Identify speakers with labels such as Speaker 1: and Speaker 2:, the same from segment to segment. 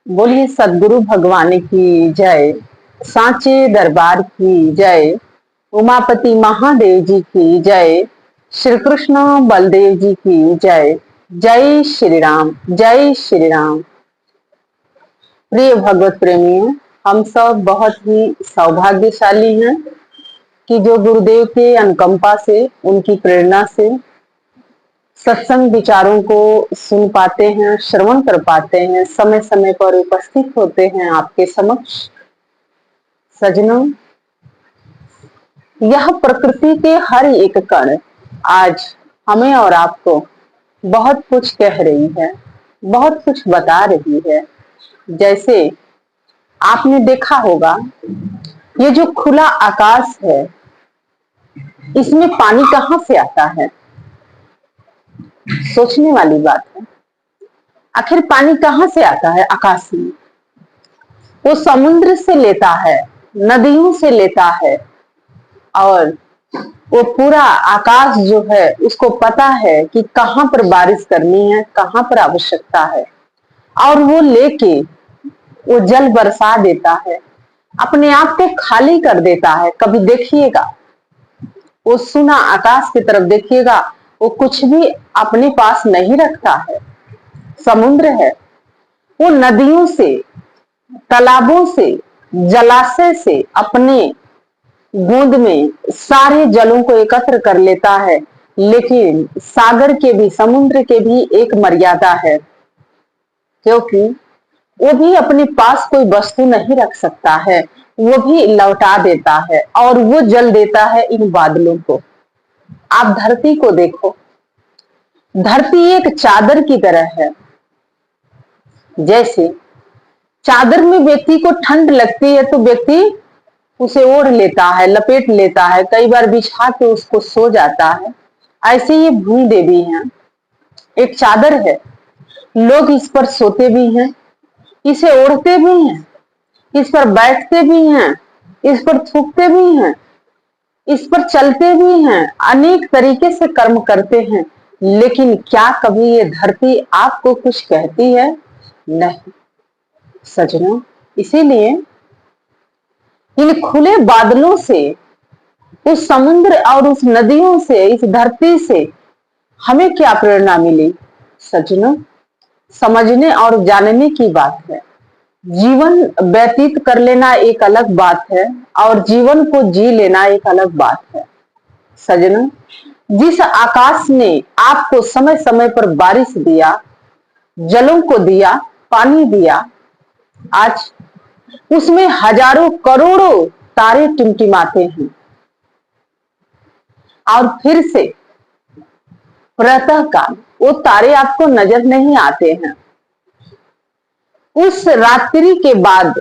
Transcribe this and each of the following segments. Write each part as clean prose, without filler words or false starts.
Speaker 1: बोलिए सदगुरु भगवान की जय। सांचे दरबार की जय। उमापति महादेव जी की जय। श्री कृष्ण बलदेव जी की जय। जय श्री राम, जय श्री राम। प्रिय भगवत प्रेमियों, हम सब बहुत ही सौभाग्यशाली हैं कि जो गुरुदेव के अनुकंपा से, उनकी प्रेरणा से सत्संग विचारों को सुन पाते हैं, श्रवण कर पाते हैं, समय समय पर उपस्थित होते हैं आपके समक्ष। सजनों, यह प्रकृति के हर एक कण आज हमें और आपको बहुत कुछ कह रही है, बहुत कुछ बता रही है। जैसे आपने देखा होगा, ये जो खुला आकाश है, इसमें पानी कहाँ से आता है? सोचने वाली बात है। आखिर पानी कहाँ से आता है आकाश में? वो समुद्र से लेता है, नदियों से लेता है, और वो पूरा आकाश जो है उसको पता है कि कहाँ पर बारिश करनी है, कहाँ पर आवश्यकता है, और वो लेके वो जल बरसा देता है, अपने आप को खाली कर देता है। कभी देखिएगा, वो सुना आकाश की तरफ देखिएगा, वो कुछ भी अपने पास नहीं रखता है। समुद्र है, वो नदियों से, तालाबों से, जलाशय से अपने बूंद में सारे जलों को एकत्र कर लेता है। लेकिन सागर के भी, समुद्र के भी एक मर्यादा है, क्योंकि वो भी अपने पास कोई वस्तु नहीं रख सकता है, वो भी लौटा देता है, और वो जल देता है इन बादलों को। आप धरती को देखो, धरती एक चादर की तरह है। जैसे चादर में व्यक्ति को ठंड लगती है तो व्यक्ति उसे ओढ़ लेता है, लपेट लेता है, कई बार बिछा के उसको सो जाता है। ऐसे ये भूमि देवी हैं, एक चादर है। लोग इस पर सोते भी हैं, इसे ओढ़ते भी हैं, इस पर बैठते भी हैं, इस पर थूकते भी हैं, इस पर चलते भी हैं, अनेक तरीके से कर्म करते हैं। लेकिन क्या कभी ये धरती आपको कुछ कहती है? नहीं सजनों। इसीलिए इन खुले बादलों से, उस समुद्र और उस नदियों से, इस धरती से हमें क्या प्रेरणा मिली? सजनों, समझने और जानने की बात है। जीवन व्यतीत कर लेना एक अलग बात है, और जीवन को जी लेना एक अलग बात है। सजनों, जिस आकाश ने आपको समय समय पर बारिश दिया, जलों को दिया, पानी दिया, आज उसमें हजारों करोड़ों तारे टिमटिमाते हैं। और फिर से प्रातः काल वो तारे आपको नजर नहीं आते हैं। उस रात्रि के बाद,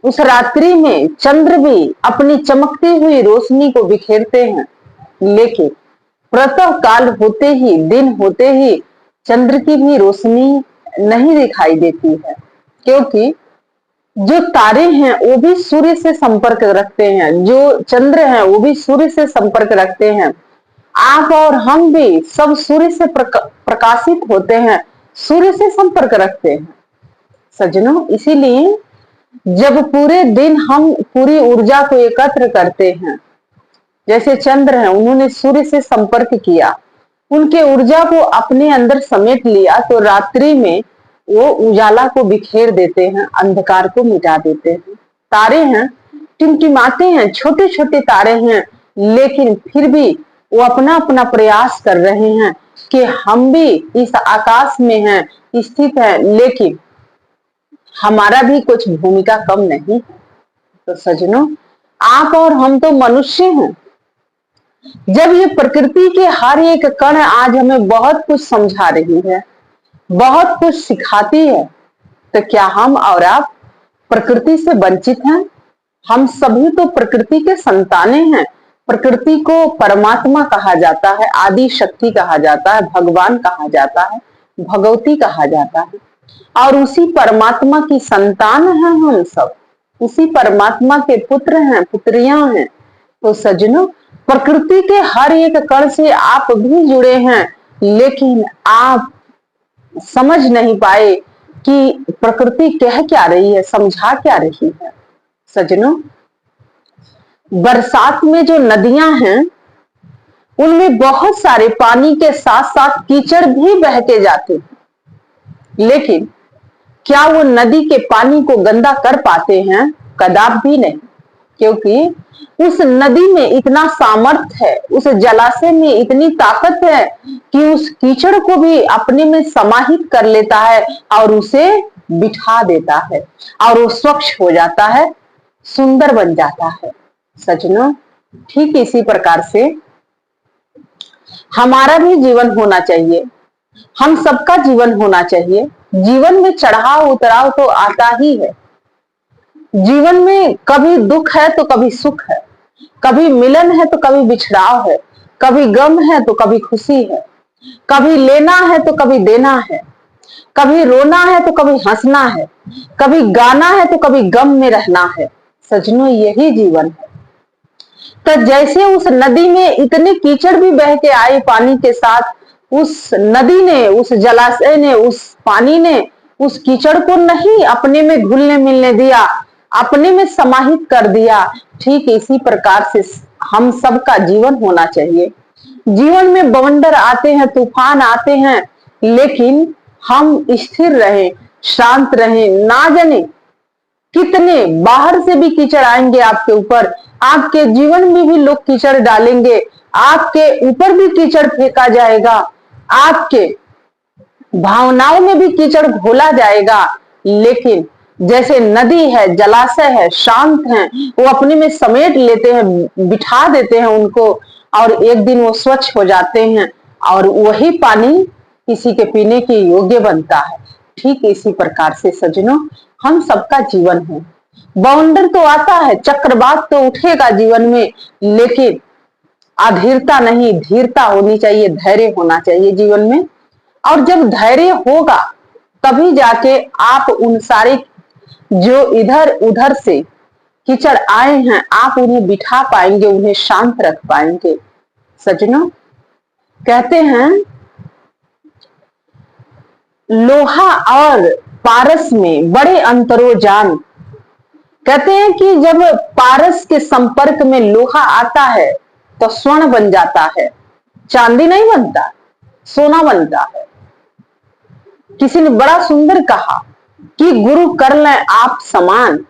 Speaker 1: उस रात्रि में चंद्र भी अपनी चमकती हुई रोशनी को बिखेरते हैं। लेकिन प्रातः काल होते ही, दिन होते ही चंद्र की भी रोशनी नहीं दिखाई देती है, क्योंकि जो तारे हैं वो भी सूर्य से संपर्क रखते हैं, जो चंद्र हैं वो भी सूर्य से संपर्क रखते हैं। आप और हम भी सब सूर्य से प्रकाशित होते हैं, सूर्य से संपर्क रखते हैं। सजनों, इसीलिए जब पूरे दिन हम पूरी ऊर्जा को एकत्र करते हैं, जैसे चंद्र हैं, उन्होंने सूर्य से संपर्क किया, उनके ऊर्जा को अपने अंदर समेट लिया, तो रात्रि में वो उजाला को बिखेर देते हैं, अंधकार को मिटा देते हैं। तारे हैं, टिमटिमाते हैं, छोटे छोटे तारे हैं, लेकिन फिर भी वो अपना अपना प्रयास कर रहे हैं कि हम भी इस आकाश में हैं, स्थित हैं, लेकिन हमारा भी कुछ भूमिका कम नहीं। तो सजनों, आप और हम तो मनुष्य हैं। जब ये प्रकृति के हर एक कण आज हमें बहुत कुछ समझा रही है, बहुत कुछ सिखाती है, तो क्या हम और आप प्रकृति से वंचित हैं? हम सभी तो प्रकृति के संतानें हैं। प्रकृति को परमात्मा कहा जाता है, आदि शक्ति कहा जाता है, भगवान कहा जाता है, भगवती कहा जाता है, और उसी परमात्मा की संतान हैं हम सब, उसी परमात्मा के पुत्र हैं, पुत्रियां हैं। तो सजनों, प्रकृति के हर एक कण से आप भी जुड़े हैं, लेकिन आप समझ नहीं पाए कि प्रकृति कह क्या रही है, समझा क्या रही है। सज्जनों, बरसात में जो नदियां हैं उनमें बहुत सारे पानी के साथ साथ कीचड़ भी बह के जाते हैं, लेकिन क्या वो नदी के पानी को गंदा कर पाते हैं? कदापि भी नहीं, क्योंकि उस नदी में इतना सामर्थ्य है, उस जलाशय में इतनी ताकत है कि उस कीचड़ को भी अपने में समाहित कर लेता है और उसे बिठा देता है और वो स्वच्छ हो जाता है, सुंदर बन जाता है। सज्जनों, ठीक इसी प्रकार से हमारा भी जीवन होना चाहिए, हम सबका जीवन होना चाहिए। जीवन में चढ़ाव उतराव तो आता ही है। जीवन में कभी दुख है तो कभी सुख है, कभी मिलन है तो कभी बिछड़ाव है, कभी गम है तो कभी खुशी है, कभी लेना है तो कभी देना है, कभी रोना है तो कभी हंसना है, कभी गाना है तो कभी गम में रहना है। सजनों, यही जीवन है। तो जैसे उस नदी में इतने कीचड़ भी बह के आए पानी के साथ, उस नदी ने, उस जलाशय ने, उस पानी ने उस कीचड़ को नहीं अपने में घुलने मिलने दिया, अपने में समाहित कर दिया। ठीक इसी प्रकार से हम सबका जीवन होना चाहिए। जीवन में बवंडर आते हैं, तूफान आते हैं, लेकिन हम स्थिर रहें, शांत रहें। ना जाने कितने बाहर से भी कीचड़ आएंगे आपके ऊपर, आपके जीवन में भी लोग कीचड़ डालेंगे, आपके ऊपर भी कीचड़ फेंका जाएगा, आपके भावनाओं में भी कीचड़ घोला जाएगा, लेकिन जैसे नदी है, जलाशय है, शांत है, वो अपने में समेट लेते हैं, बिठा देते हैं उनको, और एक दिन वो स्वच्छ हो जाते हैं और वही पानी किसी के पीने के योग्य बनता है। ठीक इसी प्रकार से सज्जनों, हम सबका जीवन है। बाउंडर तो आता है, चक्रवात तो उठेगा जीवन में, लेकिन अधीरता नहीं, धीरता होनी चाहिए, धैर्य होना चाहिए जीवन में। और जब धैर्य होगा तभी जाके आप उन सारे जो इधर उधर से कीचड़ आए हैं, आप उन्हें बिठा पाएंगे, उन्हें शांत रख पाएंगे। सज्जनों, कहते हैं लोहा और पारस में बड़े अंतरो जान। कहते हैं कि जब पारस के संपर्क में लोहा आता है तो स्वर्ण बन जाता है, चांदी नहीं बनता, सोना बनता है। किसी ने बड़ा सुंदर कहा कि गुरु कर लें आप समान।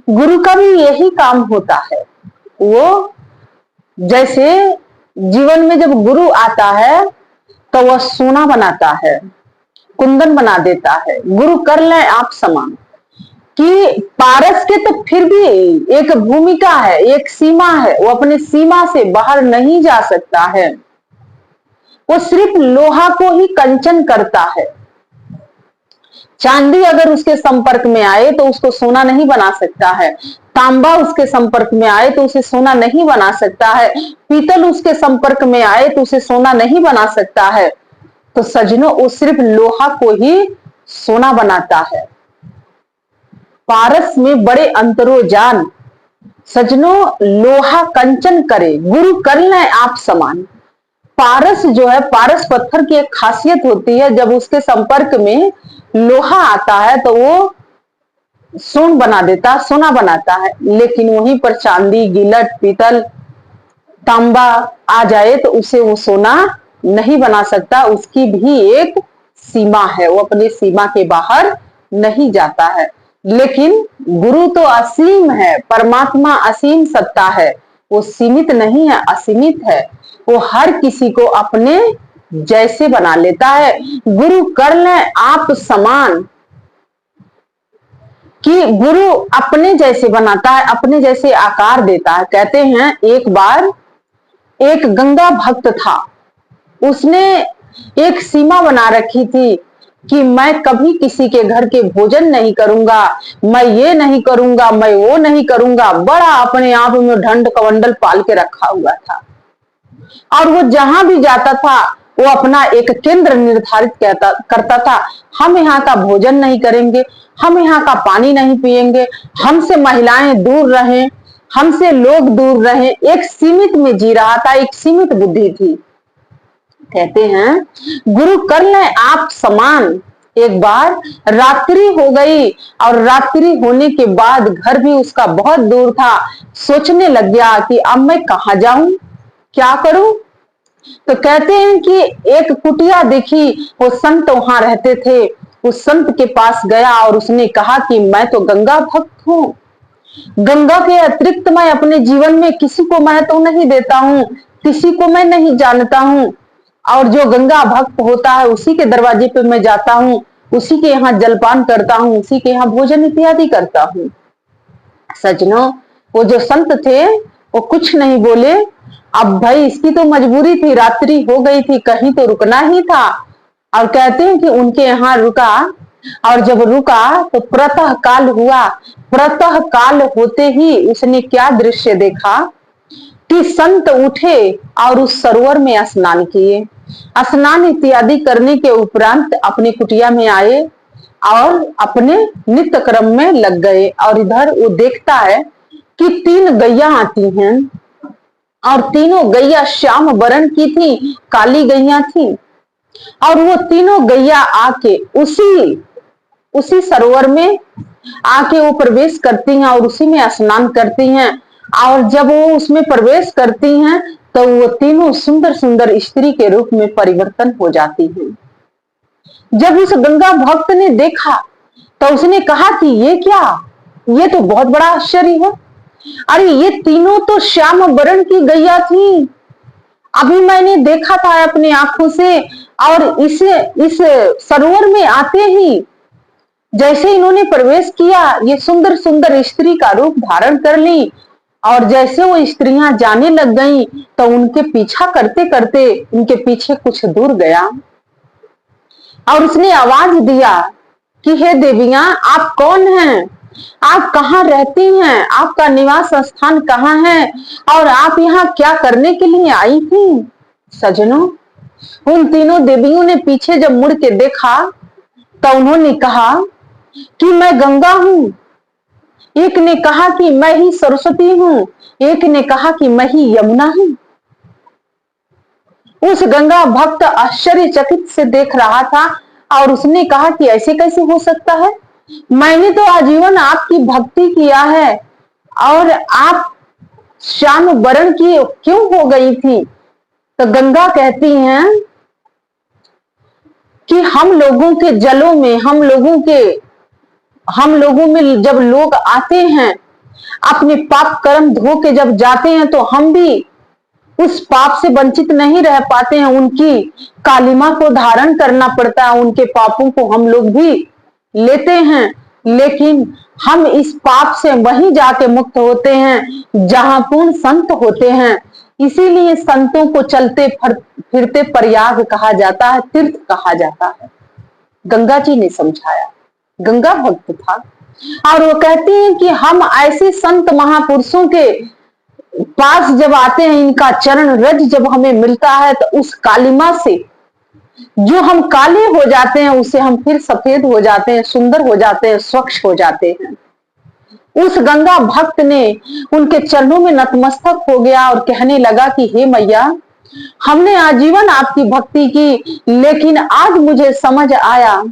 Speaker 1: गुरु का भी यही काम होता है। वो जैसे जीवन में जब गुरु आता है तो वह सोना बनाता है, कुंदन बना देता है। गुरु कर लें आप समान कि पारस के तो फिर भी एक भूमिका है, एक सीमा है, वो अपनी सीमा से बाहर नहीं जा सकता है। वो सिर्फ लोहा को ही कंचन करता है। चांदी अगर उसके संपर्क में आए तो उसको सोना नहीं बना सकता है, तांबा उसके संपर्क में आए तो उसे सोना नहीं बना सकता है, पीतल उसके संपर्क में आए तो उसे सोना नहीं बना सकता है। तो सजनों, वो सिर्फ लोहा को ही सोना बनाता है। पारस में बड़े अंतरो जान। सजनों, लोहा कंचन करे, गुरु कर लें आप समान। पारस जो है, पारस पत्थर की एक खासियत होती है, जब उसके संपर्क में लोहा आता है तो वो सोन बना देता, सोना बनाता है। लेकिन वहीं पर चांदी, गिलट, पीतल, तांबा आ जाए तो उसे वो सोना नहीं बना सकता। उसकी भी एक सीमा है, वो अपनी सीमा के बाहर नहीं जाता है। लेकिन गुरु तो असीम है, परमात्मा असीम सत्ता है, वो सीमित नहीं है, असीमित है। वो हर किसी को अपने जैसे बना लेता है। गुरु कर लें आप समान कि गुरु अपने जैसे बनाता है, अपने जैसे आकार देता है। कहते हैं एक बार एक गंगा भक्त था, उसने एक सीमा बना रखी थी कि मैं कभी किसी के घर के भोजन नहीं करूंगा, मैं ये नहीं करूंगा, मैं वो नहीं करूंगा। बड़ा अपने आप में ढंड कमंडल पाल के रखा हुआ था, और वो जहां भी जाता था वो अपना एक केंद्र निर्धारित करता था। हम यहाँ का भोजन नहीं करेंगे, हम यहाँ का पानी नहीं पिएंगे, हमसे महिलाएं दूर रहें, हमसे लोग दूर रहें। एक सीमित में जी रहा था, एक सीमित बुद्धि थी। कहते हैं गुरु कर लें आप समान एक बार रात्रि हो गई और रात्रि होने के बाद घर भी उसका बहुत दूर था। सोचने लग गया कि अब मैं कहाँ जाऊं, क्या करूं। तो कहते हैं कि एक कुटिया देखी, वो संत वहां रहते थे। उस संत के पास गया और उसने कहा कि मैं तो गंगा भक्त हूं, गंगा के अतिरिक्त मैं अपने जीवन में किसी को महत्व नहीं देता हूं, किसी को मैं नहीं जानता हूं। और जो गंगा भक्त होता है उसी के दरवाजे पे मैं जाता हूं, उसी के यहाँ जलपान करता हूं, उसी के यहाँ भोजन इत्यादि करता हूं। सजनों, वो जो संत थे वो कुछ नहीं बोले। अब भाई इसकी तो मजबूरी थी, रात्रि हो गई थी, कहीं तो रुकना ही था। और कहते हैं कि उनके यहाँ रुका, और जब रुका तो प्रातः काल हुआ। प्रातः काल होते ही उसने क्या दृश्य देखा कि संत उठे और उस सरोवर में स्नान किए। स्नान इत्यादि करने के उपरांत अपनी कुटिया में आए और अपने नित्य क्रम में लग गए। और इधर वो देखता है कि 3 गैया आती हैं और तीनों गैया श्याम वर्ण की थी, काली गैया थी। और वो तीनों गैया आके उसी सरोवर में आके वो प्रवेश करती हैं और उसी में स्नान करती हैं। और जब वो उसमें प्रवेश करती हैं तो वो तीनों सुंदर सुंदर स्त्री के रूप में परिवर्तन हो जाती हैं। जब उस गंगा भक्त ने देखा तो उसने कहा कि ये क्या, ये तो बहुत बड़ा आश्चर्य है। अरे ये तीनों तो श्याम वर्ण की गैया थी, अभी मैंने देखा था अपनी आंखों से। और इस सरोवर में आते ही जैसे इन्होंने प्रवेश किया, ये सुंदर सुंदर स्त्री का रूप धारण कर ली। और जैसे वो स्त्रियां जाने लग गईं तो उनके पीछा करते करते उनके पीछे कुछ दूर गया और उसने आवाज दिया कि हे देवियां, आप कौन हैं, आप कहाँ रहती हैं, आपका निवास स्थान कहाँ है और आप यहाँ क्या करने के लिए आई थी। सजनों, उन तीनों देवियों ने पीछे जब मुड़ के देखा तो उन्होंने कहा कि मैं गंगा हूं, एक ने कहा कि मैं ही सरस्वती हूं, एक ने कहा कि मैं ही यमुना हूं। उस गंगा भक्त आश्चर्यचकित से देख रहा था और उसने कहा कि ऐसे कैसे हो सकता है, मैंने तो आजीवन आपकी भक्ति किया है और आप श्याम वर्ण की क्यों हो गई थी। तो गंगा कहती हैं कि हम लोगों के जलों में, हम लोगों में जब लोग आते हैं अपने पाप कर्म धो के जब जाते हैं तो हम भी उस पाप से वंचित नहीं रह पाते हैं, उनकी कालिमा को धारण करना पड़ता है, उनके पापों को हम लोग भी लेते हैं। लेकिन हम इस पाप से वहीं जाके मुक्त होते हैं जहां पूर्ण संत होते हैं। इसीलिए संतों को चलते फिरते प्रयाग कहा जाता है, तीर्थ कहा जाता है। गंगा जी ने समझाया, गंगा भक्त था। और वो कहती हैं कि हम ऐसे संत महापुरुषों के पास जब आते हैं, इनका चरण रज जब हमें मिलता है तो उस कालिमा से जो हम काले हो जाते हैं उसे हम फिर सफेद हो जाते हैं, सुंदर हो जाते हैं, स्वच्छ हो जाते हैं। उस गंगा भक्त ने उनके चरणों में नतमस्तक हो गया और कहने लगा कि हे मैया, हमने आजीवन आपकी भक्ति की, लेकिन आज मुझे समझ आया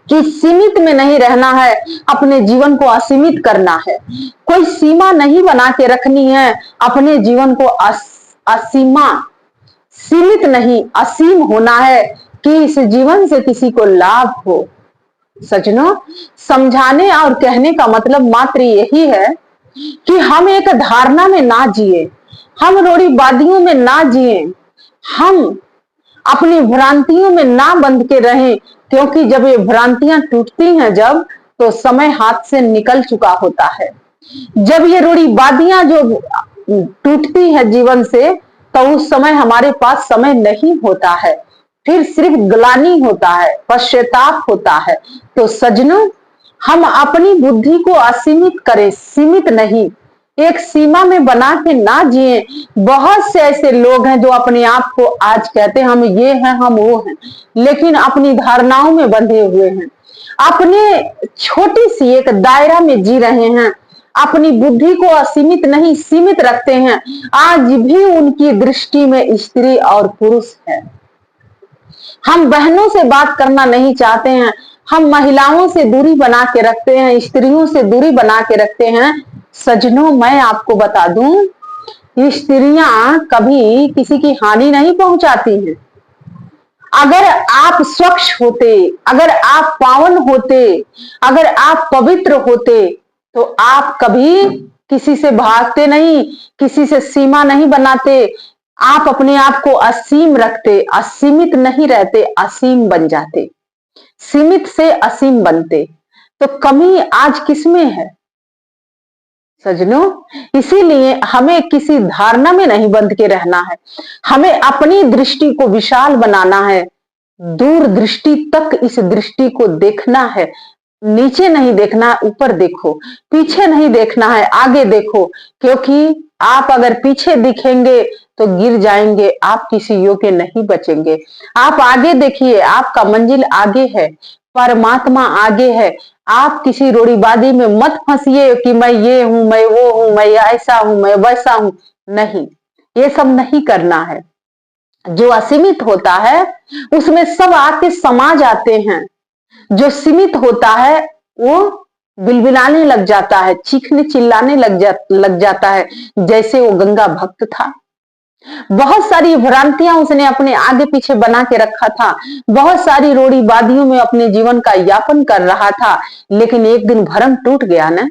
Speaker 1: कि सीमित में नहीं रहना है, अपने जीवन को असीमित करना है। कोई सीमा नहीं बना के रखनी है, अपने जीवन को असीमा, सीमित नहीं असीम होना है कि इस जीवन से किसी को लाभ हो। सजनों, समझाने और कहने का मतलब मात्र यही है कि हम एक धारणा में ना जिए, हम रूढ़िवादियों में ना जिए, हम अपनी भ्रांतियों में ना बंध के रहें। क्योंकि जब ये भ्रांतियां टूटती हैं जब, तो समय हाथ से निकल चुका होता है। जब ये रूढ़िवादियां जो टूटती है जीवन से, तो उस समय हमारे पास समय नहीं होता है, फिर सिर्फ ग्लानि होता है, पश्चाताप होता है। तो सजनों, हम अपनी बुद्धि को असीमित करें, सीमित नहीं, एक सीमा में बना के ना जिए। बहुत से ऐसे लोग हैं जो अपने आप को आज कहते हैं हम ये हैं, हम वो हैं, लेकिन अपनी धारणाओं में बंधे हुए हैं, अपने छोटी सी एक दायरा में जी रहे हैं, अपनी बुद्धि को असीमित नहीं सीमित रखते हैं। आज भी उनकी दृष्टि में स्त्री और पुरुष है। हम बहनों से बात करना नहीं चाहते हैं, हम महिलाओं से दूरी बना के रखते हैं, स्त्रियों से दूरी बना के रखते हैं। सज्जनों, मैं आपको बता दूं, ये स्त्रियां कभी किसी की हानि नहीं पहुंचाती हैं। अगर आप स्वच्छ होते, अगर आप पावन होते, अगर आप पवित्र होते, तो आप कभी किसी से भागते नहीं, किसी से सीमा नहीं बनाते। आप अपने आप को असीम रखते, असीमित नहीं रहते, असीम बन जाते, सीमित से असीम बनते। तो कमी आज किसमें है सजनों? इसीलिए हमें किसी धारणा में नहीं बंध के रहना है, हमें अपनी दृष्टि को विशाल बनाना है, दूर दृष्टि तक इस दृष्टि को देखना है। नीचे नहीं देखना, ऊपर देखो, पीछे नहीं देखना है, आगे देखो। क्योंकि आप अगर पीछे दिखेंगे तो गिर जाएंगे, आप किसी योग्य नहीं बचेंगे। आप आगे देखिए, आपका मंजिल आगे है, परमात्मा आगे है। आप किसी रोड़ीबाजी में मत फंसिए कि मैं ये हूं, मैं वो हूं, मैं ऐसा हूं, मैं वैसा हूं। नहीं, ये सब नहीं करना है। जो असीमित होता है उसमें सब आके समा जाते हैं। जो सीमित होता है वो बिलबिलाने लग जाता है, चीखने चिल्लाने लग जाता है। जैसे वो गंगा भक्त था, बहुत सारी भ्रांतियां उसने अपने आगे पीछे बना के रखा था, बहुत सारी रोड़ी बादियों में अपने जीवन का यापन कर रहा था। लेकिन एक दिन भरम टूट गया ना,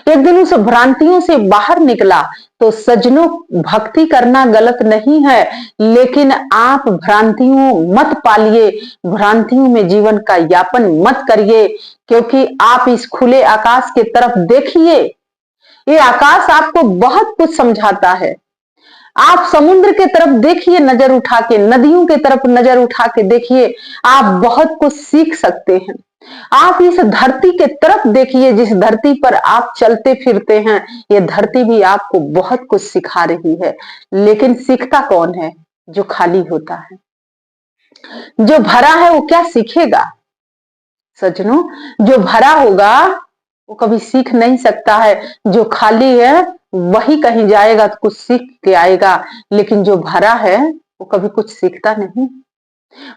Speaker 1: एक दिन उस भ्रांतियों से बाहर निकला। तो सज्जनों, भक्ति करना गलत नहीं है, लेकिन आप भ्रांतियों मत पालिए, भ्रांतियों में जीवन का यापन मत करिए। क्योंकि आप इस खुले आकाश के तरफ देखिए, ये आकाश आपको बहुत कुछ समझाता है। आप समुद्र के तरफ देखिए, नजर उठा के, नदियों के तरफ नजर उठा के देखिए, आप बहुत कुछ सीख सकते हैं। आप इस धरती के तरफ देखिए, जिस धरती पर आप चलते फिरते हैं, ये धरती भी आपको बहुत कुछ सिखा रही है। लेकिन सीखता कौन है? जो खाली होता है। जो भरा है वो क्या सीखेगा सज्जनों? जो भरा होगा वो कभी सीख नहीं सकता है। जो खाली है वही कहीं जाएगा तो कुछ सीख के आएगा, लेकिन जो भरा है वो कभी कुछ सीखता नहीं।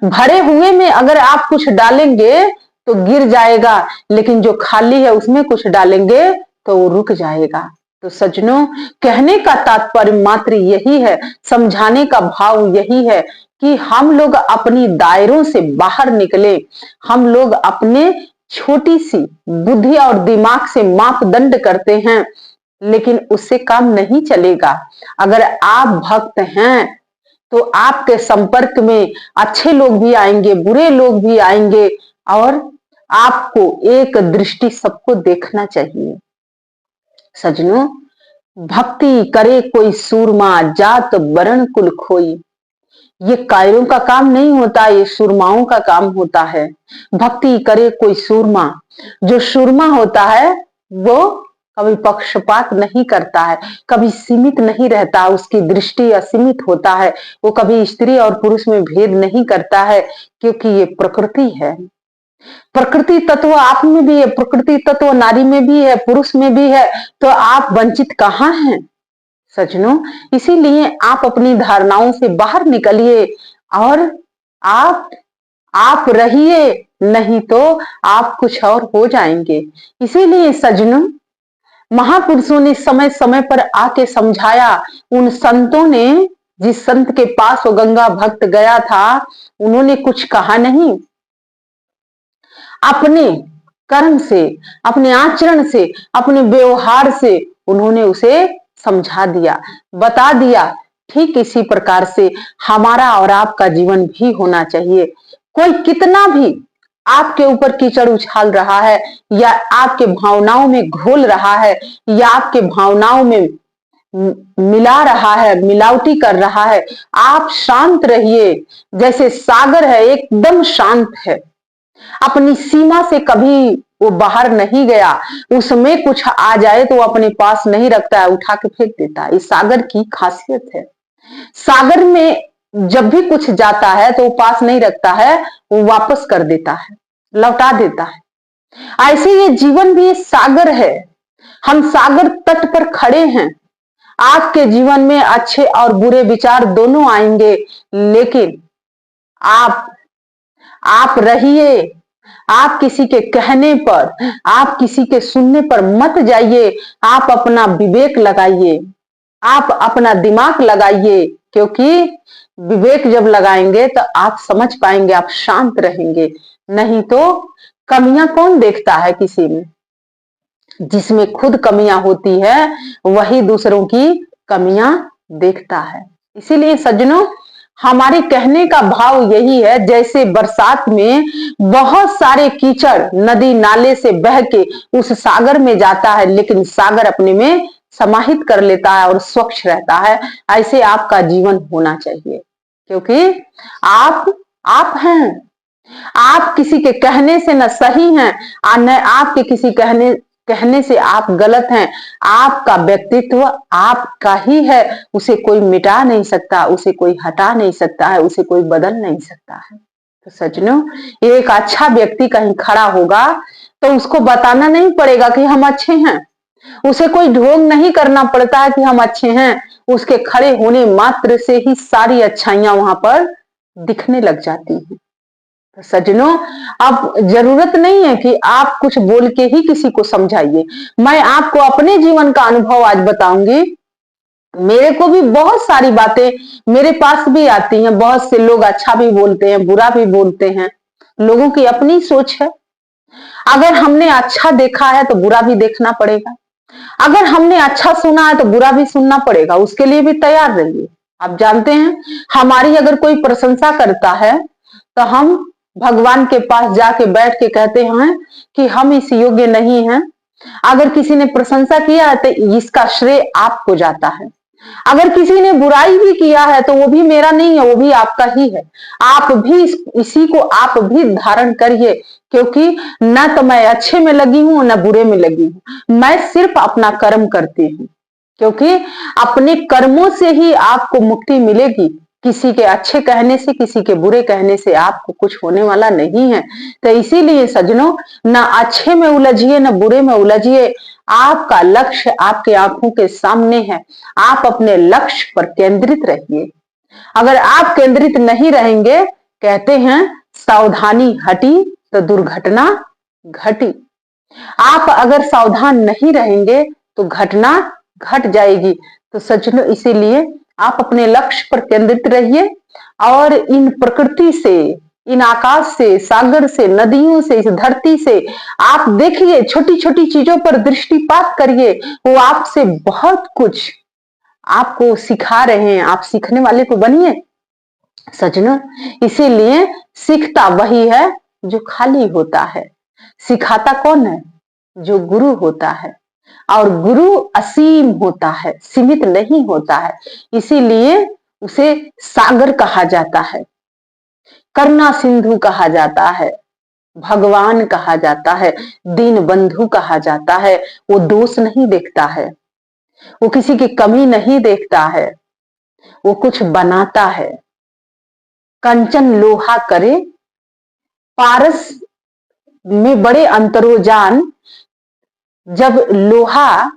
Speaker 1: भरे हुए में अगर आप कुछ डालेंगे तो गिर जाएगा, लेकिन जो खाली है उसमें कुछ डालेंगे तो वो रुक जाएगा। तो सज्जनों, कहने का तात्पर्य मात्र यही है, समझाने का भाव यही है कि हम लोग अपनी दायरों से बाहर निकले। हम लोग अपने छोटी सी बुद्धि और दिमाग से मापदंड करते हैं, लेकिन उससे काम नहीं चलेगा। अगर आप भक्त हैं तो आपके संपर्क में अच्छे लोग भी आएंगे, बुरे लोग भी आएंगे, और आपको एक दृष्टि सबको देखना चाहिए। सजनों, भक्ति करे कोई सूरमा, जात वरण कुल खोई। ये कायरों का काम नहीं होता, ये सुरमाओं का काम होता है। भक्ति करे कोई सूरमा, जो सुरमा होता है वो कभी पक्षपात नहीं करता है, कभी सीमित नहीं रहता, उसकी दृष्टि असीमित होता है। वो कभी स्त्री और पुरुष में भेद नहीं करता है, क्योंकि ये प्रकृति है। प्रकृति तत्व आप में भी है, प्रकृति तत्व नारी में भी है, पुरुष में भी है। तो आप वंचित कहाँ हैं सज्जनों? इसीलिए आप अपनी धारणाओं से बाहर निकलिए और आप रहिए, नहीं तो आप कुछ और हो जाएंगे। इसीलिए सज्जनों, महापुरुषों ने समय समय पर आके समझाया। उन संतों ने, जिस संत के पास वो गंगा भक्त गया था, उन्होंने कुछ कहा नहीं, अपने कर्म से, अपने आचरण से, अपने व्यवहार से उन्होंने उसे समझा दिया, बता दिया। ठीक इसी प्रकार से हमारा और आपका जीवन भी होना चाहिए। कोई कितना भी आपके ऊपर कीचड़ उछाल रहा है, या आपके भावनाओं में घोल रहा है, या आपके भावनाओं में मिला रहा है, मिलावटी कर रहा है, आप शांत रहिए। जैसे सागर है, एकदम शांत है, अपनी सीमा से कभी वो बाहर नहीं गया। उसमें कुछ आ जाए तो वो अपने पास नहीं रखता है, उठा के फेंक देता है। इस सागर की खासियत है। सागर में जब भी कुछ जाता है तो वो पास नहीं रखता है, वो वापस कर देता है, लौटा देता है। ऐसे ये जीवन भी सागर है। हम सागर तट पर खड़े हैं। आपके जीवन में अच्छे और बुरे विचार दोनों आएंगे, लेकिन आप आप रहिए, आप किसी के कहने पर, आप किसी के सुनने पर मत जाइए। आप अपना विवेक लगाइए, आप अपना दिमाग लगाइए, क्योंकि विवेक जब लगाएंगे तो आप समझ पाएंगे, आप शांत रहेंगे। नहीं तो कमियां कौन देखता है किसी में? जिसमें खुद कमियां होती है वही दूसरों की कमियां देखता है। इसीलिए सज्जनों, हमारे कहने का भाव यही है, जैसे बरसात में बहुत सारे कीचड़ नदी नाले से बह के उस सागर में जाता है, लेकिन सागर अपने में समाहित कर लेता है और स्वच्छ रहता है, ऐसे आपका जीवन होना चाहिए। क्योंकि आप हैं, आप किसी के कहने से न सही हैं और न आपके किसी कहने से आप गलत हैं। आपका व्यक्तित्व आपका ही है, उसे कोई मिटा नहीं सकता, उसे कोई हटा नहीं सकता है, उसे कोई बदल नहीं सकता है। तो सज्जनों, एक अच्छा व्यक्ति कहीं खड़ा होगा तो उसको बताना नहीं पड़ेगा कि हम अच्छे हैं, उसे कोई ढोंग नहीं करना पड़ता है कि हम अच्छे हैं। उसके खड़े होने मात्र से ही सारी अच्छाइयां वहां पर दिखने लग जाती हैं। तो सज्जनों, अब जरूरत नहीं है कि आप कुछ बोल के ही किसी को समझाइए। मैं आपको अपने जीवन का अनुभव आज बताऊंगी। मेरे को भी बहुत सारी बातें मेरे पास भी आती हैं, बहुत से लोग अच्छा भी बोलते हैं, बुरा भी बोलते हैं, लोगों की अपनी सोच है। अगर हमने अच्छा देखा है तो बुरा भी देखना पड़ेगा, अगर हमने अच्छा सुना है तो बुरा भी सुनना पड़ेगा, उसके लिए भी तैयार रहिए। आप जानते हैं, हमारी अगर कोई प्रशंसा करता है तो हम भगवान के पास जाके बैठ के कहते हैं कि हम इस योग्य नहीं हैं। अगर किसी ने प्रशंसा किया है तो इसका श्रेय आपको जाता है, अगर किसी ने बुराई भी किया है तो वो भी मेरा नहीं है, वो भी आपका ही है। आप भी इसी को आप भी धारण करिए, क्योंकि न तो मैं अच्छे में लगी हूं न बुरे में लगी हूं, मैं सिर्फ अपना कर्म करती हूँ। क्योंकि अपने कर्मों से ही आपको मुक्ति मिलेगी, किसी के अच्छे कहने से, किसी के बुरे कहने से आपको कुछ होने वाला नहीं है। तो इसीलिए सज्जनों, न अच्छे में उलझिए न बुरे में उलझिए। आपका लक्ष्य आपके आंखों के सामने है, आप अपने लक्ष्य पर केंद्रित रहिए। अगर आप केंद्रित नहीं रहेंगे, कहते हैं सावधानी हटी तो दुर्घटना घटी। आप अगर सावधान नहीं रहेंगे तो घटना घट जाएगी। तो सज्जनों, इसीलिए आप अपने लक्ष्य पर केंद्रित रहिए और इन प्रकृति से, इन आकाश से, सागर से, नदियों से, इस धरती से आप देखिए, छोटी छोटी चीजों पर दृष्टिपात करिए, वो आपसे बहुत कुछ आपको सिखा रहे हैं, आप सीखने वाले को बनिए सज्जनों। इसीलिए सीखता वही है जो खाली होता है, सिखाता कौन है? जो गुरु होता है। और गुरु असीम होता है, सीमित नहीं होता है, इसीलिए उसे सागर कहा जाता है, करुणा सिंधु कहा जाता है, भगवान कहा जाता है, दीन बंधु कहा जाता है। वो दोष नहीं देखता है, वो किसी की कमी नहीं देखता है, वो कुछ बनाता है। कंचन लोहा करे पारस में बड़े अंतरोजान। जब लोहा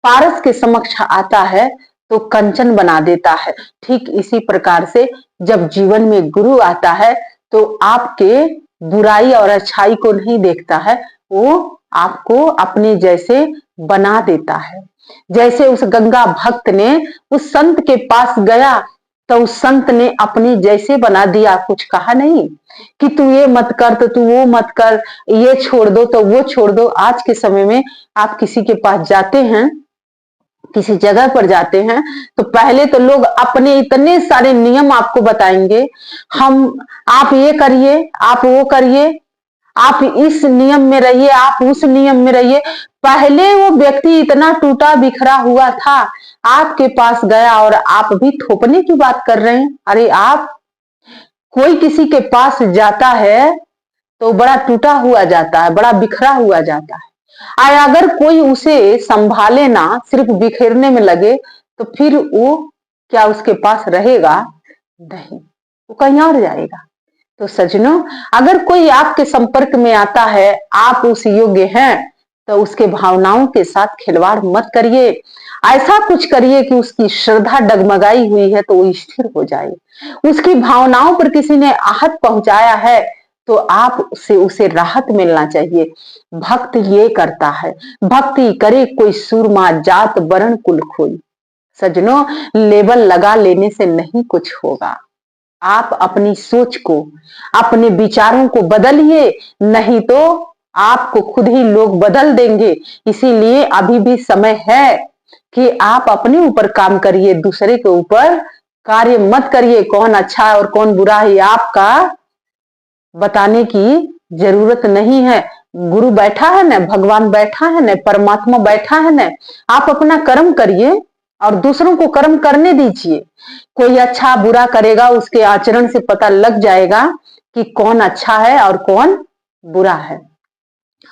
Speaker 1: पारस के समक्ष आता है तो कंचन बना देता है। ठीक इसी प्रकार से जब जीवन में गुरु आता है तो आपके बुराई और अच्छाई को नहीं देखता है, वो आपको अपने जैसे बना देता है। जैसे उस गंगा भक्त ने उस संत के पास गया तो उस संत ने अपने जैसे बना दिया, कुछ कहा नहीं कि तू ये मत कर तो तू वो मत कर, ये छोड़ दो तो वो छोड़ दो। आज के समय में आप किसी के पास जाते हैं, किसी जगह पर जाते हैं, तो पहले तो लोग अपने इतने सारे नियम आपको बताएंगे, आप ये करिए, आप वो करिए, आप इस नियम में रहिए, आप उस नियम में रहिए। पहले वो व्यक्ति इतना टूटा बिखरा हुआ था, आपके पास गया और आप भी थोपने की बात कर रहे हैं। अरे आप, कोई किसी के पास जाता है तो बड़ा टूटा हुआ जाता है, बड़ा बिखरा हुआ जाता है। अगर कोई उसे संभाले ना, सिर्फ बिखेरने में लगे, तो फिर वो क्या उसके पास रहेगा? नहीं, वो कहीं और जाएगा। तो सज्जनों, अगर कोई आपके संपर्क में आता है, आप उस योग्य हैं, तो उसके भावनाओं के साथ खिलवाड़ मत करिए। ऐसा कुछ करिए कि उसकी श्रद्धा डगमगाई हुई है तो वो स्थिर हो जाए। उसकी भावनाओं पर किसी ने आहत पहुंचाया है तो आप से उसे राहत मिलना चाहिए। भक्त ये करता है, भक्ति करे कोई सूरमा, जात वर्ण कुल खोई। सजनों, लेबल लगा लेने से नहीं कुछ होगा। आप अपनी सोच को, अपने विचारों को बदलिए, नहीं तो आपको खुद ही लोग बदल देंगे। इसीलिए अभी भी समय है कि आप अपने ऊपर काम करिए, दूसरे के ऊपर कार्य मत करिए। कौन अच्छा है और कौन बुरा है आपका बताने की जरूरत नहीं है। गुरु बैठा है ना, भगवान बैठा है ना, परमात्मा बैठा है ना। आप अपना कर्म करिए और दूसरों को कर्म करने दीजिए। कोई अच्छा बुरा करेगा, उसके आचरण से पता लग जाएगा कि कौन अच्छा है और कौन बुरा है।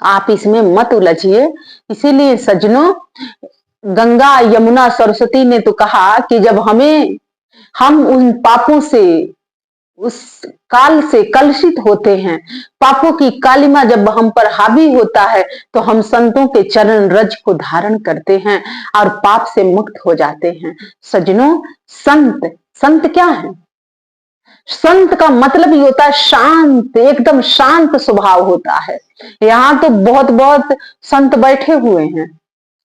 Speaker 1: आप इसमें मत उलझिए। इसीलिए सज्जनों, गंगा यमुना सरस्वती ने तो कहा कि जब हम उन पापों से, उस काल से कलुषित होते हैं, पापों की कालिमा जब हम पर हावी होता है, तो हम संतों के चरण रज को धारण करते हैं और पाप से मुक्त हो जाते हैं। सज्जनों, संत संत क्या है? संत का मतलब ही होता है शांत, एकदम शांत स्वभाव होता है। यहाँ तो बहुत बहुत संत बैठे हुए हैं,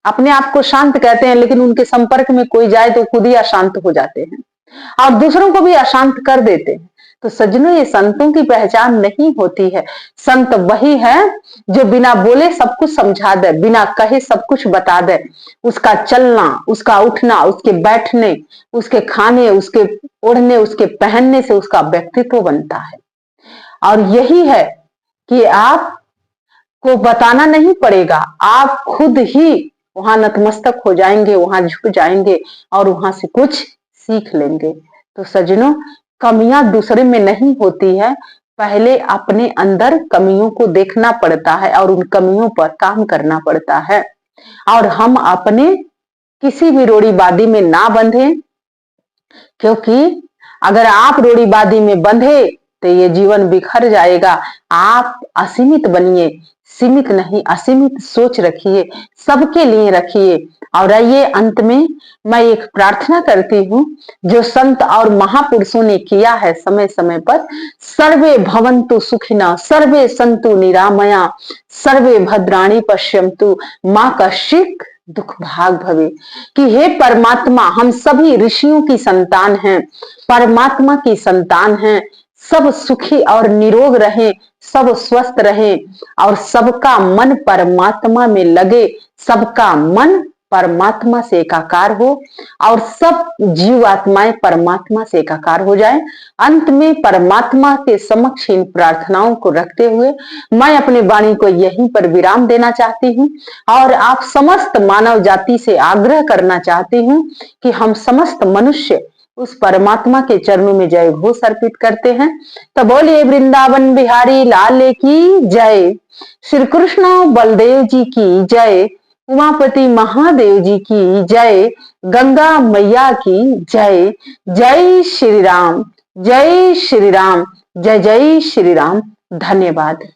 Speaker 1: अपने आप को शांत कहते हैं, लेकिन उनके संपर्क में कोई जाए तो खुद ही अशांत हो जाते हैं और दूसरों को भी अशांत कर देते हैं। तो सज्जनों, ये संतों की पहचान नहीं होती है। संत वही है जो बिना बोले सब कुछ समझा दे, बिना कहे सब कुछ बता दे। उसका चलना, उसका उठना, उसके बैठने, उसके खाने, उसके ओढ़ने, उसके पहनने से उसका व्यक्तित्व बनता है। और यही है कि आप को बताना नहीं पड़ेगा, आप खुद ही वहां नतमस्तक हो जाएंगे, वहां झुक जाएंगे और वहां से कुछ सीख लेंगे। तो सज्जनों, कमियां दूसरे में नहीं होती है, पहले अपने अंदर कमियों को देखना पड़ता है और उन कमियों पर काम करना पड़ता है। और हम अपने किसी भी रूढ़िवादी में ना बंधे, क्योंकि अगर आप रूढ़िवादी में बंधे तो ये जीवन बिखर जाएगा। आप असीमित बनिए, सीमित नहीं, असीमित सोच रखिए, सबके लिए रखिए। और आइए अंत में मैं एक प्रार्थना करती हूँ जो संत और महापुरुषों ने किया है समय समय पर। सर्वे भवन्तु सुखिनः, सर्वे सन्तु निरामया, सर्वे भद्राणि पश्यन्तु, मां कश्चित् दुख भाग भवे। कि हे परमात्मा, हम सभी ऋषियों की संतान हैं, परमात्मा की संतान हैं। सब सुखी और निरोग रहें, सब स्वस्थ रहें और सबका मन परमात्मा में लगे, सबका मन परमात्मा से एकाकार हो और सब जीवात्माएं परमात्मा से एकाकार हो जाए। अंत में परमात्मा के समक्ष इन प्रार्थनाओं को रखते हुए मैं अपनी वाणी को यहीं पर विराम देना चाहती हूँ और आप समस्त मानव जाति से आग्रह करना चाहती हूँ कि हम समस्त मनुष्य उस परमात्मा के चरणों में जय घोष अर्पित करते हैं। तो बोलिए वृंदावन बिहारी लाल की जय, श्री कृष्ण बलदेव जी की जय, उमापति महादेव जी की जय, गंगा मैया की जय। जय श्री राम, जय श्री राम, जय जय श्री राम। धन्यवाद।